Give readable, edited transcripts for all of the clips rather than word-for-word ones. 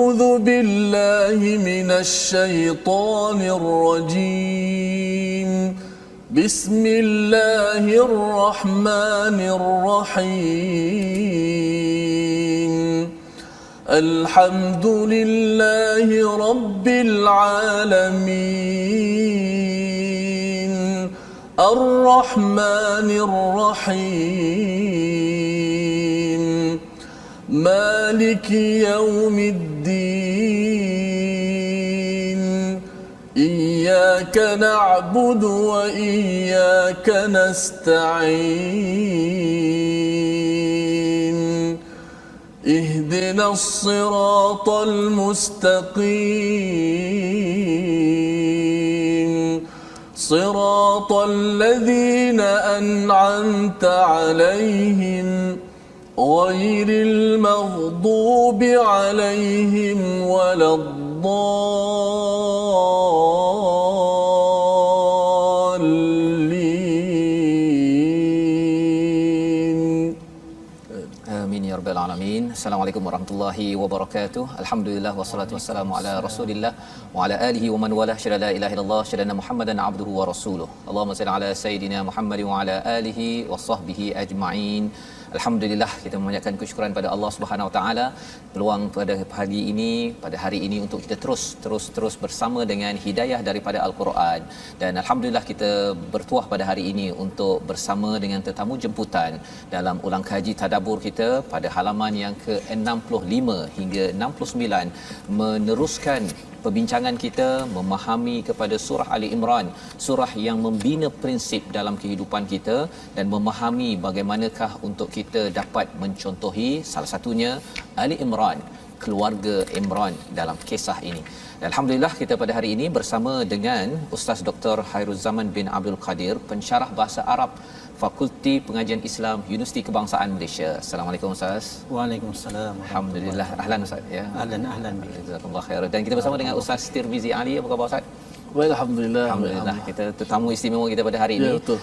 أعوذ بالله من الشيطان الرجيم. بسم الله الرحمن الرحيم. الحمد لله رب العالمين. الرحمن الرحيم. مالك يوم الدين. إياك نعبد وإياك نستعين. اهدنا الصراط المستقيم. صراط الذين أنعمت عليهم غير المغضوب عليهم ولا الضالين. Amin ya rabbal alamin. Assalamualaikum warahmatullahi wabarakatuh. Alhamdulillah wassalatu wassalamu ala Rasulillah wa ala alihi wa man wala syada la ilaha illallah syada Muhammadan abduhu wa rasuluh. Allahumma salli ala sayidina Muhammad wa ala alihi wa sahbihi ajma'in. Alhamdulillah, kita memanjatkan kesyukuran pada Allah Subhanahu Wa Taala peluang pada pagi ini, pada hari ini untuk kita terus bersama dengan hidayah daripada Al-Quran. Dan alhamdulillah kita bertuah pada hari ini untuk bersama dengan tetamu jemputan dalam ulang kaji tadabbur kita pada halaman yang ke-65 hingga 69, meneruskan perbincangan kita memahami kepada surah Ali Imran, surah yang membina prinsip dalam kehidupan kita dan memahami bagaimanakah untuk kita dapat mencontohi salah satunya Ali Imran, keluarga Imran dalam kisah ini. Dan alhamdulillah kita pada hari ini bersama dengan Ustaz Dr. Khairuzaman bin Abdul Qadir, pensyarah bahasa Arab Fakulti Pengajian Islam Universiti Kebangsaan Malaysia. Assalamualaikum Ustaz. Waalaikumsalam. Alhamdulillah. Ahlan Ustaz ya. Ahlan. Jazakumullah khair. Dan kita bersama dengan Ustaz Tirmizi Ali. Apa khabar Ustaz? Baik, alhamdulillah. Alhamdulillah. Kita tetamu istimewa kita pada hari ini. Ya, betul.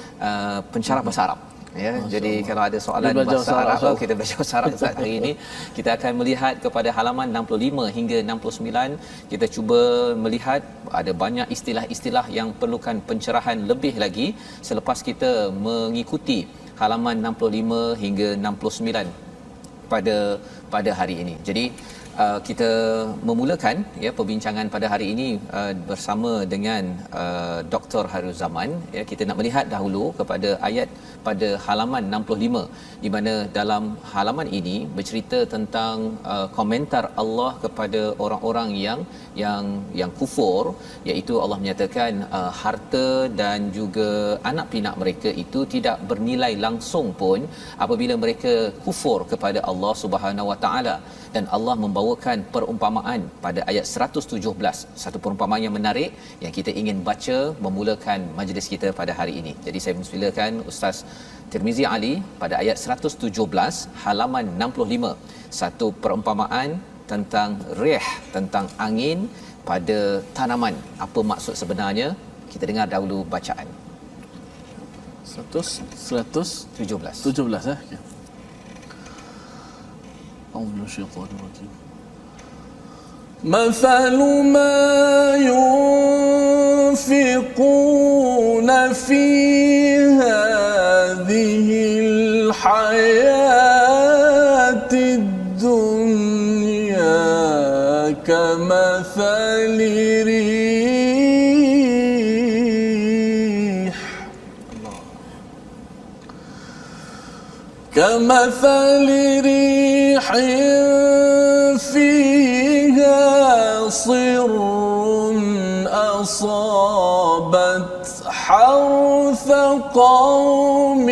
Pensyarah bahasa Arab. Ya, jadi kalau ada soalan bahasa Arab, kita belajar bahasa Arab Ustaz. Hari ini kita akan melihat kepada halaman 65 hingga 69. Kita cuba melihat ada banyak istilah-istilah yang perlukan pencerahan lebih lagi selepas kita mengikuti halaman 65 hingga 69 pada hari ini. Jadi kita memulakan ya perbincangan pada hari ini bersama dengan Dr. Khairuzaman. Ya, kita nak melihat dahulu kepada ayat pada halaman 65 di mana dalam halaman ini bercerita tentang komentar Allah kepada orang-orang yang kufur, iaitu Allah menyatakan harta dan juga anak pinak mereka itu tidak bernilai langsung pun apabila mereka kufur kepada Allah Subhanahu Wa Taala. Dan Allah membawakan perumpamaan pada ayat 117, satu perumpamaan yang menarik yang kita ingin baca memulakan majlis kita pada hari ini. Jadi saya mempersilakan Ustaz Tirmizi Ali pada ayat 117 halaman 65, satu perumpamaan tentang rih, tentang angin pada tanaman. Apa maksud sebenarnya? Kita dengar dahulu bacaan. 117 ya. Okay. مثل ما ينفقون في هذه الحياة الدنيا كمثل ريح فيها صر أصابت حرث قوم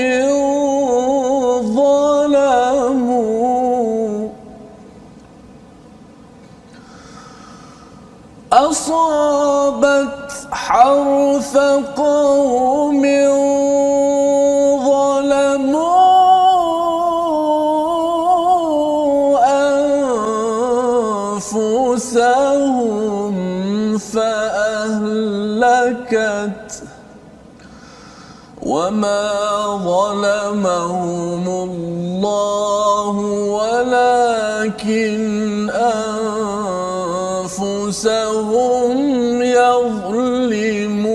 ظلموا أنفسهم فأهلكت وما ظلمهم الله ولكن أنفسهم يظلمون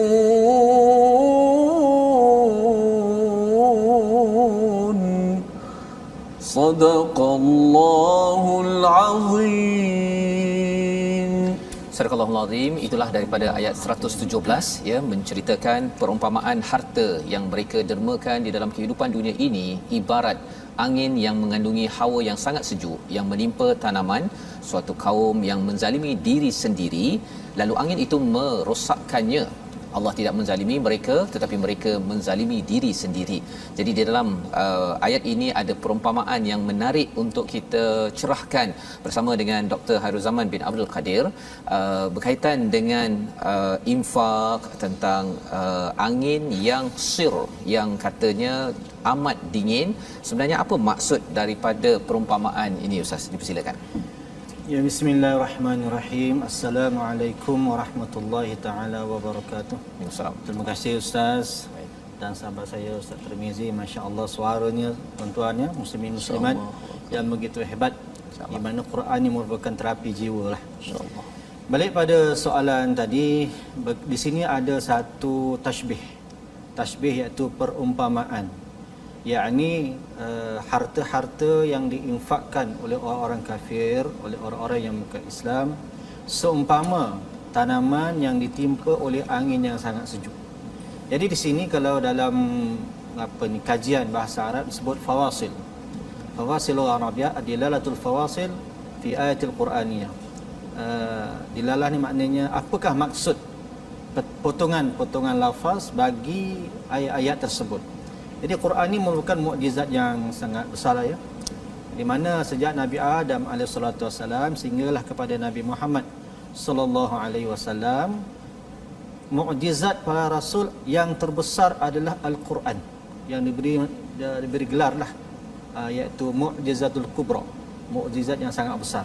صدق الله العظيم. Sadaqallahul Azim. Itulah daripada ayat 117 ya, menceritakan perumpamaan harta yang mereka dermakan di dalam kehidupan dunia ini ibarat angin yang mengandungi hawa yang sangat sejuk yang menimpa tanaman suatu kaum yang menzalimi diri sendiri, lalu angin itu merosakkannya. Allah tidak menzalimi mereka, tetapi mereka menzalimi diri sendiri. Jadi di dalam ayat ini ada perumpamaan yang menarik untuk kita cerahkan bersama dengan Dr. Hairuzaman bin Abdul Qadir berkaitan dengan infak, tentang angin yang sir yang katanya amat dingin. Sebenarnya apa maksud daripada perumpamaan ini, Ustaz? Dipersilakan. Ya, bismillahirrahmanirrahim. Assalamualaikum warahmatullahi taala wabarakatuh. Assalamualaikum. Terima kasih Ustaz dan sahabat saya Ustaz Tirmizi. Masya-Allah suaranya, tuan-tuannya, muslimin muslimat yang begitu hebat. Di mana Quran ini merupakan terapi jiwa lah. Insya-Allah. Balik pada soalan tadi, di sini ada satu tashbih. Tashbih iaitu perumpamaan. Yakni harta-harta yang diinfakkan oleh orang-orang kafir, oleh orang-orang yang bukan Islam, seumpama tanaman yang ditimpa oleh angin yang sangat sejuk. Jadi di sini kalau dalam kajian bahasa Arab disebut fawasil. Fawasilul Arabiyyah adilalatul fawasil fi ayatil Quraniyah. Dilalah ni maknanya apakah maksud potongan-potongan lafaz bagi ayat-ayat tersebut. Jadi Quran ini merupakan mukjizat yang sangat besar ya. Di mana sejak Nabi Adam alaihissalatu wassalam sehinggalah kepada Nabi Muhammad sallallahu alaihi wasallam, mukjizat para rasul yang terbesar adalah Al-Quran yang diberi gelarlah iaitu mukjizatul kubra, mukjizat yang sangat besar.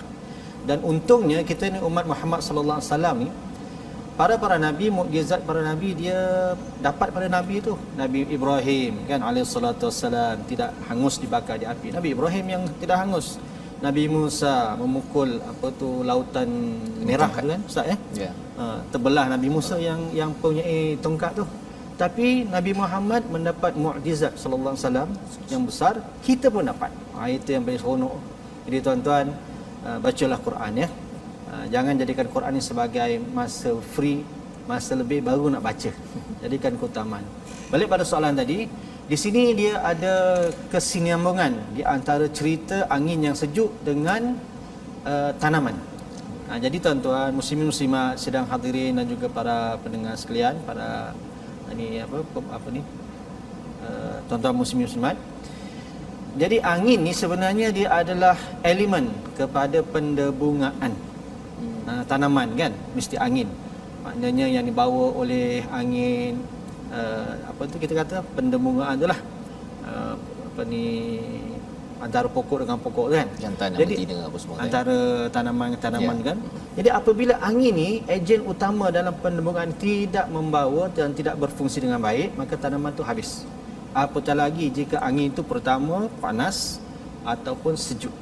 Dan untungnya kita ni umat Muhammad sallallahu alaihi wasallam ni, para nabi, mukjizat para nabi dia dapat pada nabi tu. Nabi Ibrahim kan alaihissalatu wassalam tidak hangus dibakar di api. Nabi Ibrahim yang tidak hangus. Nabi Musa memukul lautan merah tu kan Ustaz ya. Ya. Terbelah Nabi Musa yang punya tongkat tu. Tapi Nabi Muhammad mendapat mukjizat sallallahu alaihi wasallam yang besar, kita pun dapat. Itu yang paling seronok. Jadi tuan-tuan, bacalah Quran ya. Jangan jadikan Quran ini sebagai masa free, masa lebih baru nak baca. Jadikan keutamaan. Balik pada soalan tadi, di sini dia ada kesinambungan di antara cerita angin yang sejuk dengan tanaman. Jadi tuan-tuan, muslimin muslimat sedang hadirin dan juga para pendengar sekalian, para tuan-tuan muslimin muslimat. Jadi angin ni sebenarnya dia adalah elemen kepada pendebungaan. Tanaman kan mesti angin. Maknanya yang dibawa oleh angin kita kata pendebungaan itulah antara pokok dengan pokok kan. Jantan dan jadi betina apa semua antara tanaman kan. Ya. Jadi apabila angin ni ejen utama dalam pendebungaan tidak membawa dan tidak berfungsi dengan baik, maka tanaman tu habis. Apatah lagi jika angin itu pertama panas ataupun sejuk.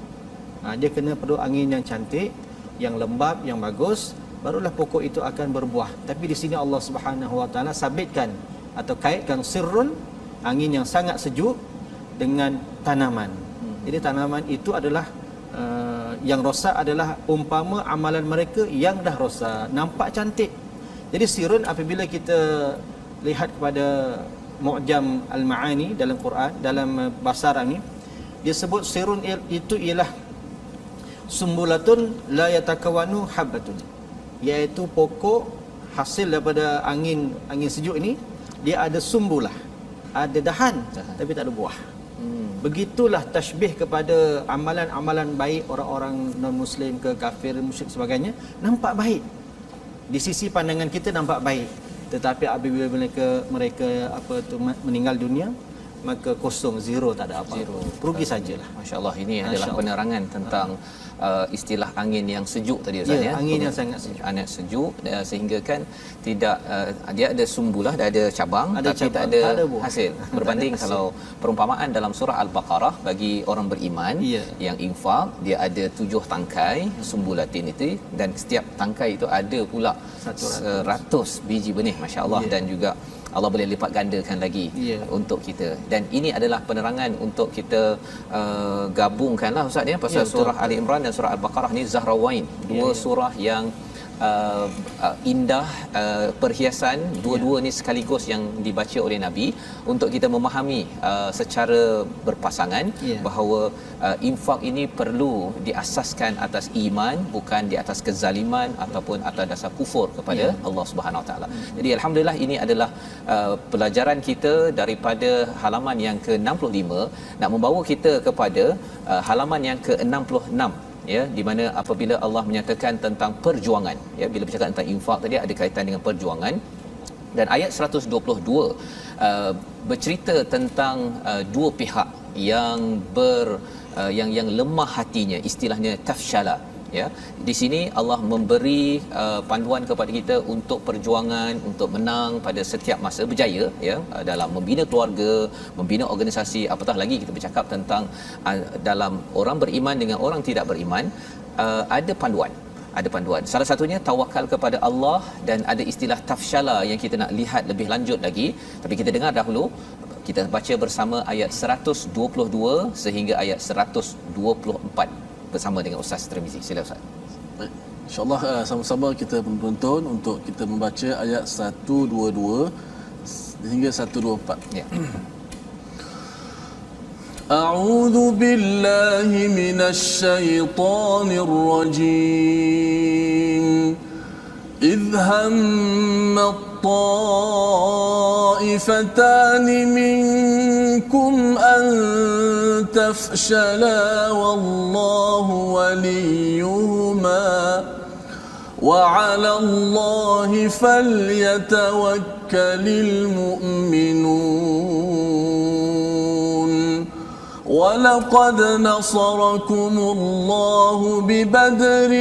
Dia kena perlu angin yang cantik, yang lembab, yang bagus, barulah pokok itu akan berbuah. Tapi di sini Allah Subhanahu Wa Taala sabitkan atau kaitkan sirrun, angin yang sangat sejuk dengan tanaman. Jadi tanaman itu adalah yang rosak adalah umpama amalan mereka yang dah rosak, nampak cantik. Jadi sirrun apabila kita lihat kepada Mu'jam Al-Ma'ani dalam Quran, dalam bahasa Arab ni, dia sebut sirrun itu ialah sumbulatun la yatakawanu habbatun, iaitu pokok hasil daripada angin sejuk ini, dia ada sumbulah, ada dahan tapi tak ada buah. Begitulah tashbih kepada amalan-amalan baik orang-orang non-muslim ke kafir, musyrik sebagainya, nampak baik di sisi pandangan kita, nampak baik, tetapi apabila mereka meninggal dunia, maka kosong, zero, tak ada apa-apa. Zero. Rugi sajalah. Masya-Allah, ini adalah Masya Allah. penerangan tentang istilah angin yang sejuk tadi Ustaz Ya, ya. angin yang sangat sejuk. Angin sejuk sehingga kan tidak dia ada sumbulah, dia ada cabang Ada tapi cabang, tak ada tak ada buah. hasil. Berbanding hasil. kalau perumpamaan dalam surah Al-Baqarah bagi orang beriman Ya. yang infak, dia ada 7 tangkai sumbulatin itu, dan setiap tangkai itu ada pula 100 biji benih, masya-Allah. Ya. Dan juga Allah boleh lipat gandakan lagi Ya. untuk kita. Dan ini adalah penerangan untuk kita gabungkanlah Ustaz ya, pasal Ya, betul, surah Ali Imran dan surah Al-Baqarah ni Zahrawain, dua ya. surah yang indah, perhiasan, dua-dua ni sekaligus yang dibaca oleh Nabi untuk kita memahami secara berpasangan Ya. bahawa infak ini perlu diasaskan atas iman, bukan di atas kezaliman ataupun atas dasar kufur kepada Allah Subhanahu Wa Taala. Jadi alhamdulillah ini adalah pelajaran kita daripada halaman yang ke-65 nak membawa kita kepada halaman yang ke-66, ya, di mana apabila Allah menyatakan tentang perjuangan, ya, bila bercakap tentang infak tadi ada kaitan dengan perjuangan. Dan ayat 122 bercerita tentang dua pihak yang yang lemah hatinya, istilahnya tafshala, ya. Di sini Allah memberi panduan kepada kita untuk perjuangan untuk menang pada setiap masa, berjaya, ya, dalam membina keluarga, membina organisasi, apatah lagi kita bercakap tentang dalam orang beriman dengan orang tidak beriman, ada panduan. Salah satunya tawakal kepada Allah, dan ada istilah tafshala yang kita nak lihat lebih lanjut lagi. Tapi kita dengar dahulu, kita baca bersama ayat 122 sehingga ayat 124 bersama dengan Ustaz Tirmizi. Sila Ustaz. Baik. InsyaAllah sama-sama kita menonton untuk kita membaca ayat 122 hingga 124. Ya. أعوذ بالله من الشيطان الرجيم إذ هم الطائفتان منكم أن تفشلا والله وليهما وعلى الله فليتوكل المؤمنون ولقد نصركم الله ببدر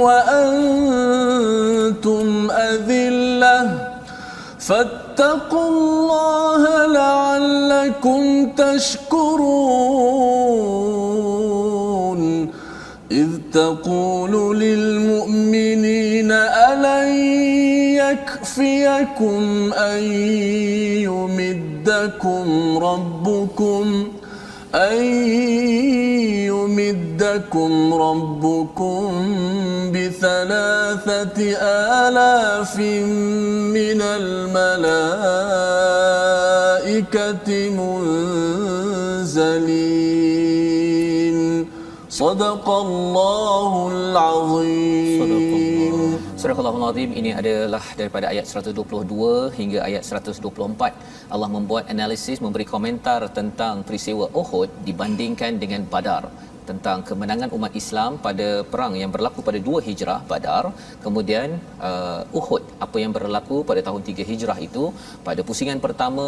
وأنتم أذلة فاتقوا الله لعلكم تشكرون إذ تقول للمؤمنين ألن يكفيكم أن يمدكم ربكم ب3,000 من الملائكة منزلين صدق الله العظيم. Surah Al-Azim ini adalah daripada ayat 122 hingga ayat 124. Allah membuat analisis, memberi komentar tentang peristiwa Uhud dibandingkan dengan Badar, tentang kemenangan umat Islam pada perang yang berlaku pada 2 Hijrah Badar, kemudian Uhud apa yang berlaku pada tahun 3 Hijrah itu. Pada pusingan pertama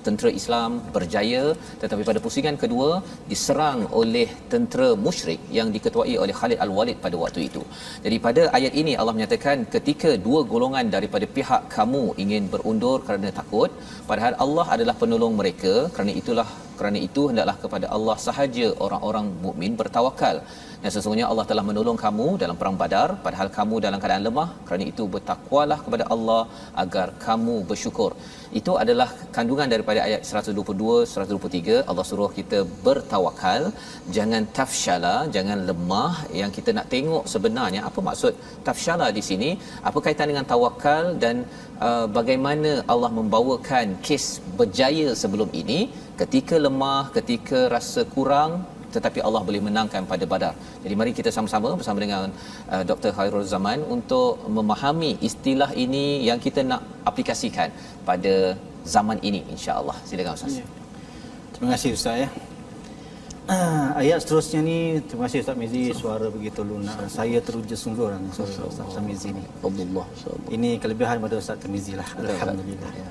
tentera Islam berjaya, tetapi pada pusingan kedua diserang oleh tentera musyrik yang diketuai oleh Khalid Al-Walid pada waktu itu. Jadi pada ayat ini Allah menyatakan ketika dua golongan daripada pihak kamu ingin berundur kerana takut, padahal Allah adalah penolong mereka, kerana itu hendaklah kepada Allah sahaja orang-orang mukmin bertawakal. Dan sesungguhnya Allah telah menolong kamu dalam perang Badar padahal kamu dalam keadaan lemah, kerana itu bertakwalah kepada Allah agar kamu bersyukur. Itu adalah kandungan daripada ayat 122, 123. Allah suruh kita bertawakal, jangan tafshala, jangan lemah. Yang kita nak tengok sebenarnya apa maksud tafshala di sini, apa kaitan dengan tawakal, dan bagaimana Allah membawakan kes berjaya sebelum ini ketika lemah, ketika rasa kurang, tetapi Allah boleh menangkan pada Badar. Jadi mari kita sama-sama bersama dengan Dr. Khairul Zaman untuk memahami istilah ini yang kita nak aplikasikan pada zaman ini, insya-Allah. Silakan Ustaz. Ya. Terima kasih Ustaz ya. Ayat seterusnya ni, terima kasih Ustaz Mizi, suara begitu lunak. Saya teruja sungguh dengan suara Ustaz Mizi ni. Allah, insya-Allah. Ini kelebihan pada Ustaz Mizi lah. Alhamdulillah. Ya.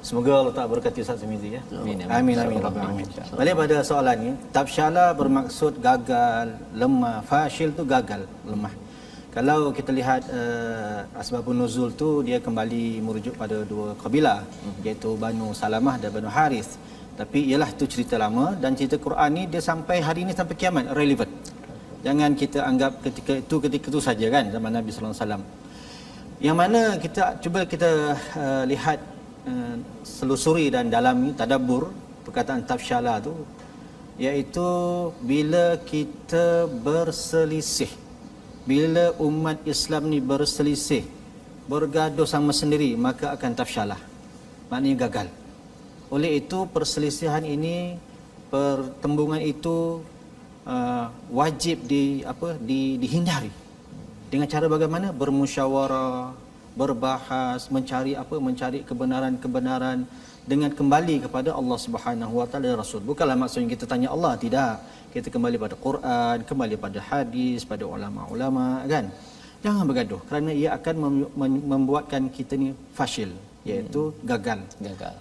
Semoga Allah Taala berkati Ustaz Samizi ya. Amin. Amin amin rabbal alamin. Balik pada soalan ni, tafsyala bermaksud gagal, lemah. Fashil tu gagal, lemah. Kalau kita lihat asbabun nuzul tu dia kembali merujuk pada dua kabilah iaitu Banu Salamah dan Banu Harith. Tapi ialah tu cerita lama dan cerita Quran ni dia sampai hari ni sampai kiamat relevan. Jangan kita anggap ketika itu saja kan zaman Nabi sallallahu alaihi wasallam. Yang mana kita lihat selusuri dan dalami tadabbur perkataan tafsyala tu iaitu bila kita berselisih, bila umat Islam ni berselisih, bergaduh sama sendiri, maka akan tafsyalah, maknanya gagal. Oleh itu perselisihan ini, pertembungan itu wajib dihindari. Dengan cara bagaimana? Bermusyawarah, berbahas, mencari kebenaran dengan kembali kepada Allah Subhanahu Wa Taala dan Rasul. Bukanlah maksudnya kita tanya Allah, tidak. Kita kembali pada Quran, kembali pada hadis, pada ulama-ulama kan. Jangan bergaduh kerana ia akan membuatkan kita ni fashil, iaitu gagal.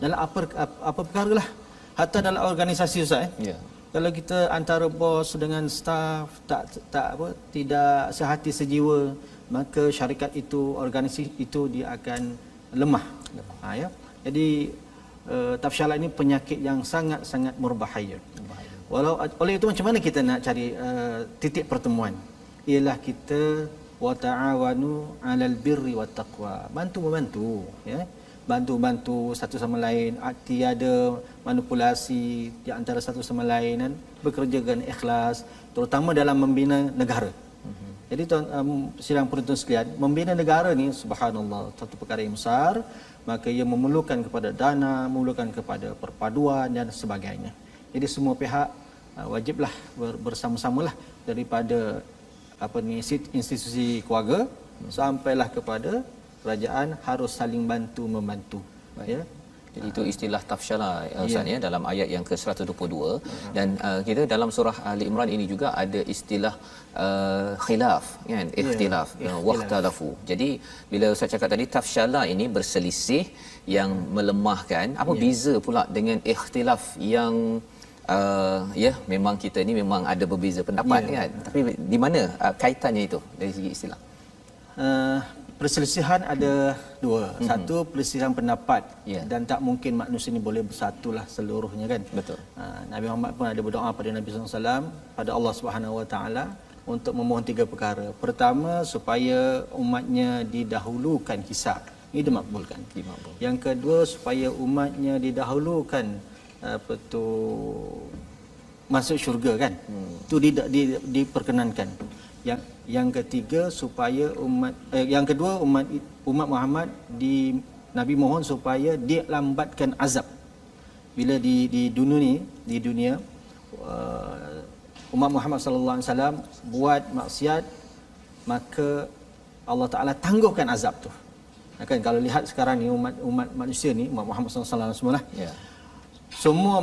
Dalam apa perkara lah. Hatta dalam organisasi Ustaz ya. Kalau kita antara bos dengan staf tidak sehati sejiwa, maka syarikat itu, organisasi itu dia akan lemah. Ya. Jadi tafsyalah ini penyakit yang sangat-sangat berbahaya. Oleh itu macam mana kita nak cari titik pertemuan? Ialah kita wa ta'awanu 'alal birri wat taqwa. Bantu-membantu ya. Bantu-bantu satu sama lain, tiada manipulasi di antara satu sama lain dan bekerja dengan ikhlas, terutama dalam membina negara. Jadi tuan sidang penonton sekalian, membina negara ni subhanallah satu perkara yang besar, maka ia memerlukan kepada dana, memerlukan kepada perpaduan dan sebagainya. Jadi semua pihak wajiblah bersama-samalah daripada institusi keluarga sampailah kepada kerajaan harus saling bantu-membantu. Ya. Jadi itu istilah tafsyalah Ustaz ya dalam ayat yang ke-122 dan kita dalam surah Ali Imran ini juga ada istilah khilaf kan, ikhtilaf, waqtalafu. Jadi bila Ustaz cakap tadi tafsyalah ini berselisih yang melemahkan, apa beza pula dengan ikhtilaf yang memang kita ni memang ada berbeza pendapat kan, tapi di mana kaitannya itu dari segi istilah? Perselisihan ada dua. Satu perselisihan pendapat dan tak mungkin manusia ni boleh bersatulah seluruhnya kan. Betul. Nabi Muhammad pun ada berdoa pada Nabi SAW pada Allah Subhanahu Wa Taala untuk memohon tiga perkara. Pertama supaya umatnya didahulukan hisab. Ini dimakbulkan. Yang kedua supaya umatnya didahulukan masuk syurga kan. Itu diperkenankan. Yang ketiga supaya yang kedua umat Muhammad Nabi mohon supaya dia lambatkan azab. Bila di dunia umat Muhammad sallallahu alaihi wasallam buat maksiat, maka Allah Taala tangguhkan azab tu. Kan kalau lihat sekarang ni umat manusia ni, umat Muhammad sallallahu alaihi wasallam semualah. Semua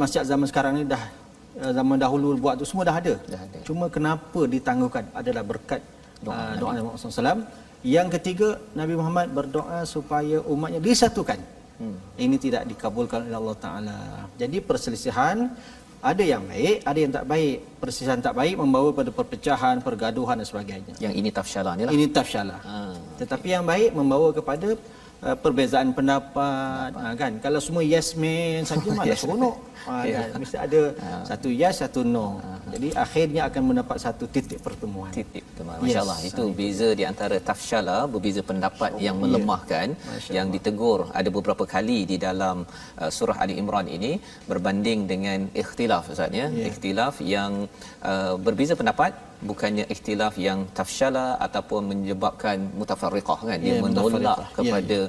maksiat zaman sekarang ni dah zaman dahulu buat tu semua dah ada. Cuma kenapa ditangguhkan adalah berkat doa Nabi Muhammad SAW. Yang ketiga, Nabi Muhammad berdoa supaya umatnya disatukan. Ini tidak dikabulkan oleh Allah Ta'ala. Jadi perselisihan ada yang baik, ada yang tak baik. Perselisihan tak baik membawa pada perpecahan, pergaduhan dan sebagainya. Yang ini tafsyalah ni lah. Ini tafsyalah. Tetapi yang baik membawa kepada perbezaan pendapat kan. Kalau semua yes man saja mana seronok. Kan? Mesti ada satu yes satu no. Jadi akhirnya akan mendapat satu titik pertemuan. Masya-Allah. Itu beza di antara tafsyalah, berbeza pendapat yang melemahkan, yang ditegur ada beberapa kali di dalam surah Ali Imran ini berbanding dengan ikhtilaf Ustaz ya. Ikhtilaf yang berbeza pendapat, bukannya ikhtilaf yang tafsyalah ataupun menyebabkan mutafarriqah kan, dia menolak kepada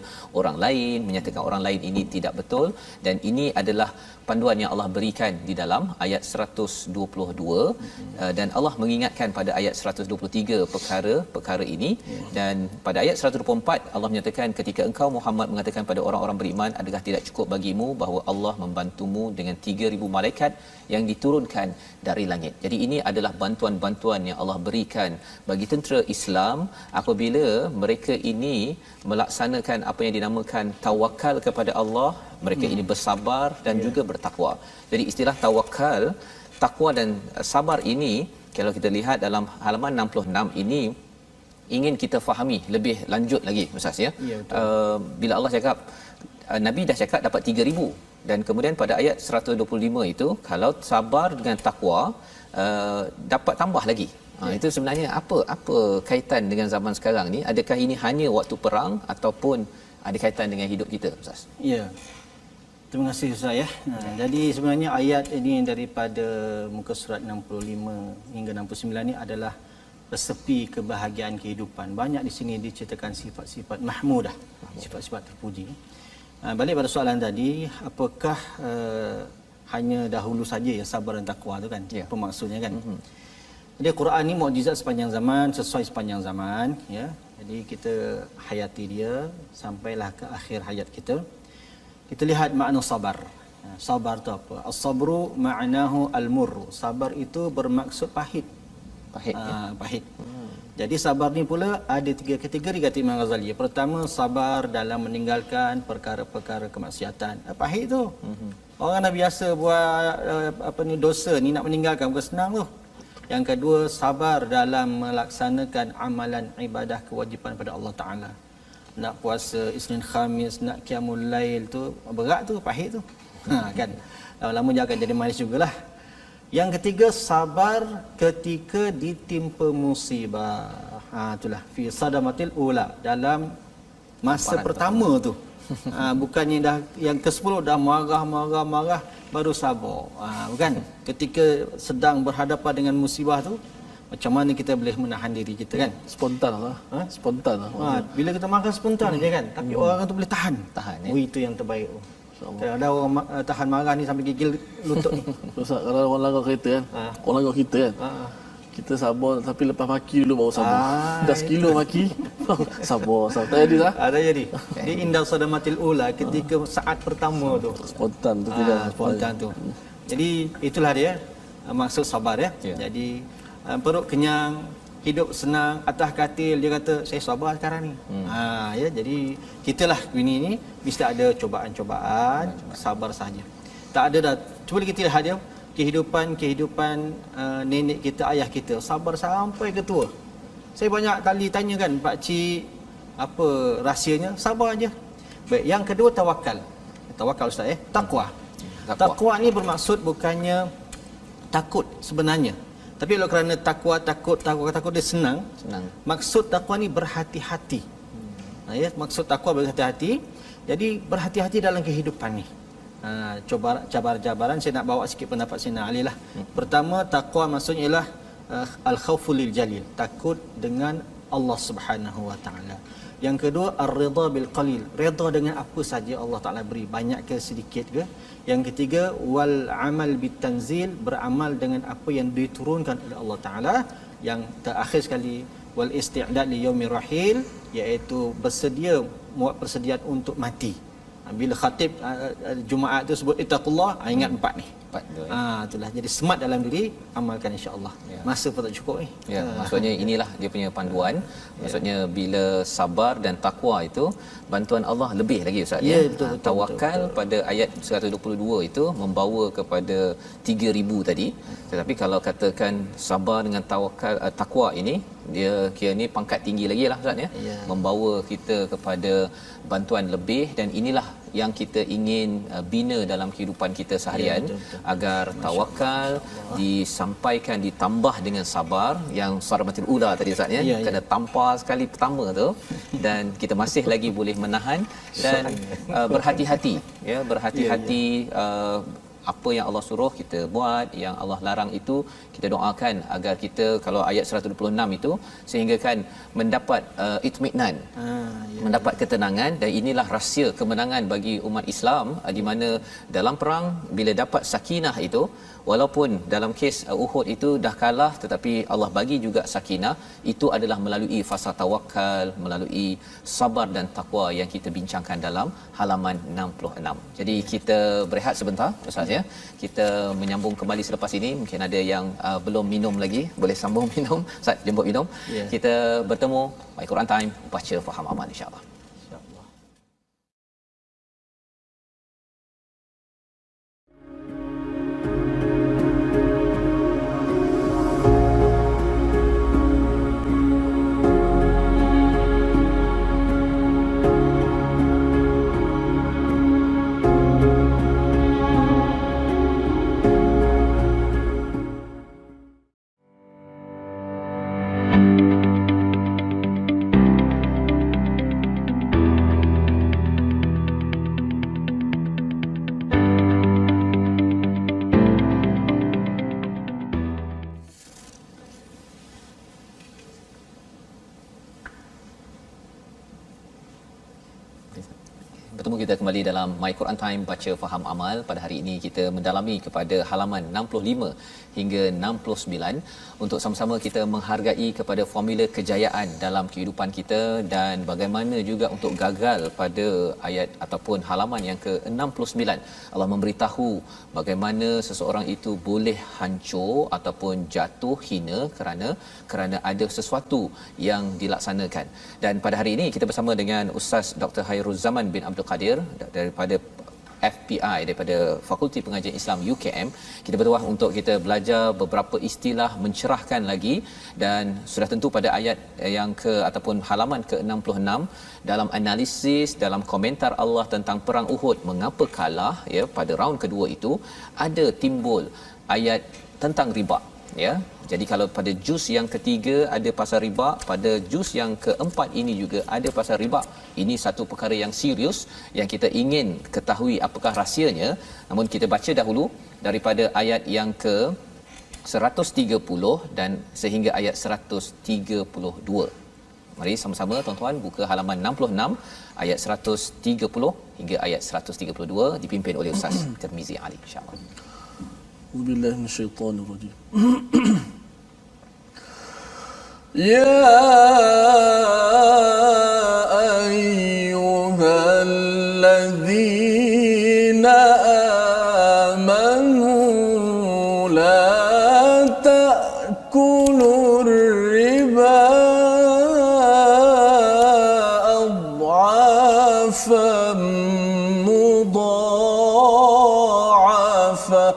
orang lain, menyatakan orang lain ini tidak betul. Dan ini adalah panduan yang Allah berikan di dalam ayat 122 dan Allah mengingatkan pada ayat 123 perkara ini. Dan pada ayat 124 Allah menyatakan ketika engkau Muhammad mengatakan pada orang-orang beriman, adakah tidak cukup bagimu bahawa Allah membantumu dengan 3000 malaikat yang diturunkan dari langit. Jadi ini adalah bantuan-bantuan keutamaan yang Allah berikan bagi tentera Islam apabila mereka ini melaksanakan apa yang dinamakan tawakal kepada Allah, mereka ini bersabar dan juga bertakwa. Jadi istilah tawakal, takwa dan sabar ini kalau kita lihat dalam halaman 66 ini ingin kita fahami lebih lanjut lagi Ustaz ya. Bila Allah cakap Nabi dah cakap dapat 3000 dan kemudian pada ayat 125 itu kalau sabar dengan takwa dapat tambah lagi. Itu sebenarnya apa kaitan dengan zaman sekarang ni? Adakah ini hanya waktu perang ataupun ada kaitan dengan hidup kita Ustaz? Ya. Terima kasih Ustaz ya. Jadi sebenarnya ayat ini daripada muka surat 65 hingga 69 ni adalah resepi kebahagiaan kehidupan. Banyak di sini diceritakan sifat-sifat mahmudah, sifat-sifat terpuji. Balik pada soalan tadi, apakah hanya dahulu saja ya sabar dan takwa tu kan? Apa maksudnya kan? Jadi Quran ni mukjizat sepanjang zaman, sesuai sepanjang zaman ya. Jadi kita hayati dia sampailah ke akhir hayat kita. Kita lihat makna sabar. Sabar tu apa? As-sabru ma'nahu al-murr. Sabar itu bermaksud pahit. Pahit. Jadi sabar ni pula ada 3 kategori kata Imam Ghazali. Pertama, sabar dalam meninggalkan perkara-perkara kemaksiatan. Pahit tu. Orang dah biasa buat dosa ni nak meninggalkan bukan senang tu. Yang kedua, sabar dalam melaksanakan amalan ibadah kewajipan pada Allah Taala. Nak puasa Isnin Khamis, nak qiyamul lail tu berat tu, pahit tu. Kan. Lama-lama dia akan jadi manis jugalah. Yang ketiga, sabar ketika ditimpa musibah. Itulah fi sadamatil ula, dalam masa pertama tu. Bukannya dah yang ke-10 dah marah baru sabar. Bukan. Ketika sedang berhadapan dengan musibah tu, macam mana kita boleh menahan diri kita kan? Spontan lah. Spontan lah. Bila kita makan spontan aja kan. Tapi orang tu boleh tahan. Ya? Itu yang terbaik. Ada orang tahan marah ni sampai gigil lutut ni. Ustaz, kalau orang langgar kereta kan, orang langgar kita kan, kita sabar tapi lepas maki dulu baru sabar. Dah sekilo maki, sabar. Tak jadi lah. Tak jadi. Dia indah sadamatil ula ketika saat pertama tu. Spontan tu tidak. Spontan tu. Jadi itulah dia maksud sabar ya. Jadi perut kenyang, hidup senang, atas katil dia kata saya sabar sekarang ni. Ya, jadi kitalah bini ni mesti ada cobaan-cobaan, sabar saja. Tak ada dah. Cuba kita lihat dia kehidupan nenek kita, ayah kita sabar sampai ke tua. Saya banyak kali tanya kan pak cik apa rahsianya, sabar aja. Baik, yang kedua tawakal. Tawakal Ustaz takwa. Takwa ni bermaksud bukannya takut sebenarnya. Tapi kalau kerana takut dia senang. Maksud takwa ni berhati-hati. Ya, maksud takwa berhati-hati. Jadi berhati-hati dalam kehidupan ni. Cabaran saya nak bawa sikit pendapat Sayyidina Ali lah. Pertama, takwa maksudnya ialah al-khawfu lil jalil, takut dengan Allah Subhanahu wa taala. Yang kedua, ar-ridha bil qalil, redha dengan apa saja Allah Taala beri, banyak ke sedikit ke. Yang ketiga, wal amal bit tanzil, beramal dengan apa yang diturunkan oleh Allah Taala. Yang terakhir sekali, wal isti'dad li yaumir rahil, iaitu bersedia, buat persediaan untuk mati. Bila khatib Jumaat tu sebut ittaqullah, ingat 4 ni. Itulah. Jadi semat dalam diri, amalkan insya-Allah. Masa pun tak cukup ni. Maksudnya inilah dia punya panduan. Maksudnya bila sabar dan takwa itu bantuan Allah lebih lagi Ustaz ya. Betul, tawakal betul. Pada ayat 122 itu membawa kepada 3000 tadi. Tetapi kalau katakan sabar dengan tawakal, takwa ini dia kira ni pangkat tinggi lagi lah Ustaz ya. Membawa kita kepada bantuan lebih, dan inilah yang kita ingin bina dalam kehidupan kita seharian, agar tawakal disampaikan, ditambah dengan sabar yang saramatul ula tadi Ustaz ya. Kena tampar sekali pertama tu dan kita masih lagi boleh menahan dan berhati-hati ya, berhati-hati apa yang Allah suruh kita buat, yang Allah larang itu kita doakan agar kita, kalau ayat 126 itu, sehingga kan mendapat itminan, mendapat ketenangan. Dan inilah rahsia kemenangan bagi umat Islam, di mana dalam perang bila dapat sakinah itu, walaupun dalam kes Uhud itu dah kalah, tetapi Allah bagi juga sakinah. Itu adalah melalui fasa tawakal, melalui sabar dan takwa yang kita bincangkan dalam halaman 66. Jadi kita berehat sebentar Ustaz ya. Kita menyambung kembali selepas ini. Mungkin ada yang belum minum lagi, boleh sambung minum. Ustaz jemput minum. Kita bertemu My Quran Time, baca faham amal insya-Allah. Bertemu kita kembali dalam My Quran Time, baca faham amal. Pada hari ini kita mendalami kepada halaman 65 hingga 69 untuk sama-sama kita menghargai kepada formula kejayaan dalam kehidupan kita dan bagaimana juga untuk gagal pada ayat ataupun halaman yang ke-69. Allah memberitahu bagaimana seseorang itu boleh hancur ataupun jatuh hina kerana ada sesuatu yang dilaksanakan. Dan pada hari ini kita bersama dengan Ustaz Dr. Khairuzaman bin Abdul Qadir daripada FPI, daripada Fakulti Pengajian Islam UKM. Kita bertuah untuk kita belajar beberapa istilah mencerahkan lagi, dan sudah tentu pada ayat yang ataupun halaman ke-66 dalam analisis, dalam komentar Allah tentang perang Uhud, mengapa kalah ya pada raun kedua itu, ada timbul ayat tentang riba ya. Jadi kalau pada juz yang ketiga ada pasal riba, pada juz yang keempat ini juga ada pasal riba. Ini satu perkara yang serius yang kita ingin ketahui apakah rahsianya. Namun kita baca dahulu daripada ayat yang ke 130 dan sehingga ayat 132. Mari sama-sama tuan-tuan buka halaman 66 ayat 130 hingga ayat 132 dipimpin oleh Ustaz Tirmizi Ali, insya-Allah. Billahi minasyaitanir rajim. Ya ayyuhalladzina amanu la ta'kulur riba adhafan mudha'afa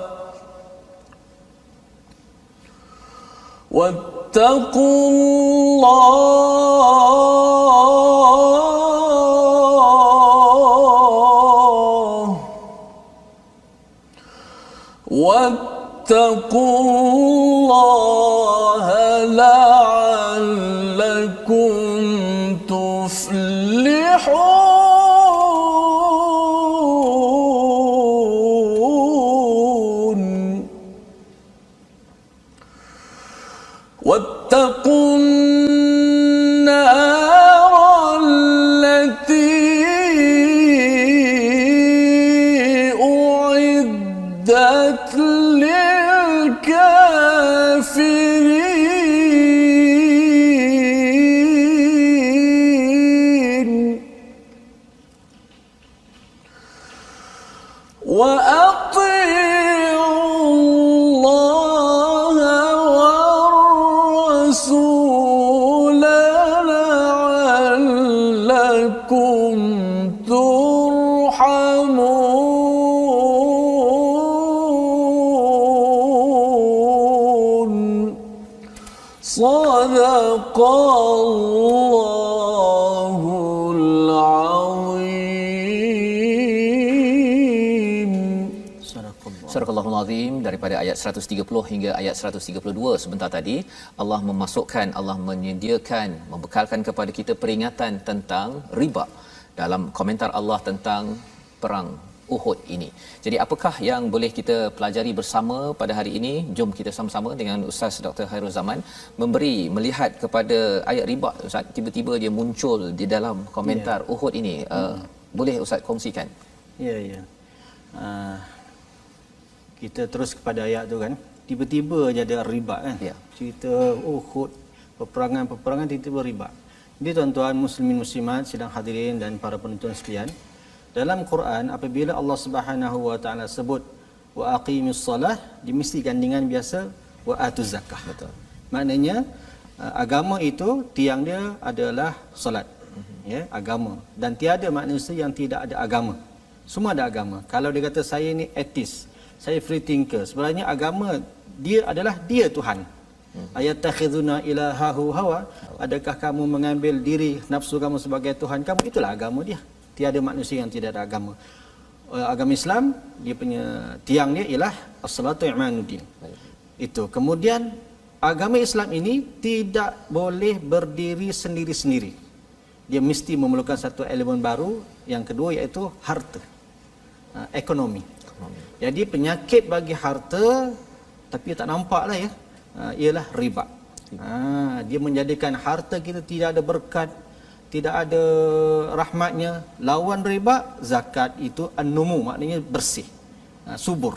واتقوا الله لعلكم تفلحون واتقوا النار التي أعدت للكافرين وأطيعوا الله والرسول لعلكم ترحمون صدق الله العظيم. Surahul Azim daripada ayat 130 hingga ayat 132 sebentar tadi. Allah memasukkan, Allah menyediakan, membekalkan kepada kita peringatan tentang riba dalam komentar Allah tentang perang Uhud ini. Jadi apakah yang boleh kita pelajari bersama pada hari ini? Jom kita sama-sama dengan Ustaz Dr. Khairuzaman melihat kepada ayat riba. Ustaz, tiba-tiba dia muncul di dalam komentar Uhud ini. Boleh Ustaz kongsikan? Ya. Kita terus kepada ayat tu kan. Tiba-tiba je ada riba kan. Ya. Cerita Uhud, peperangan tiba-tiba riba. Jadi tuan-tuan muslimin muslimat sidang hadirin dan para penonton sekalian, dalam Quran apabila Allah Subhanahu wa taala sebut wa aqimis solah, dia mesti gandingan biasa wa atuz zakah. Betul. Maknanya agama itu tiang dia adalah solat. Ya, agama. Dan tiada manusia yang tidak ada agama. Semua ada agama. Kalau dia kata saya ni atheist, saya free thinker, sebenarnya agama dia adalah dia Tuhan. Ayatakhizuna ilahahu hawa, adakah kamu mengambil diri nafsu kamu sebagai Tuhan kamu? Itulah agama dia. Tiada manusia yang tidak ada agama. Agama Islam, dia punya tiang dia ialah as-salatu i'manuddin. Itu. Kemudian agama Islam ini tidak boleh berdiri sendiri-sendiri. Dia mesti memerlukan satu elemen baru, yang kedua iaitu harta. Ekonomi. Jadi penyakit bagi harta, tapi tak nampaklah ya, ialah riba. Dia menjadikan harta kita tidak ada berkat, tidak ada rahmatnya. Lawan riba, zakat itu an-numu, maknanya bersih, subur.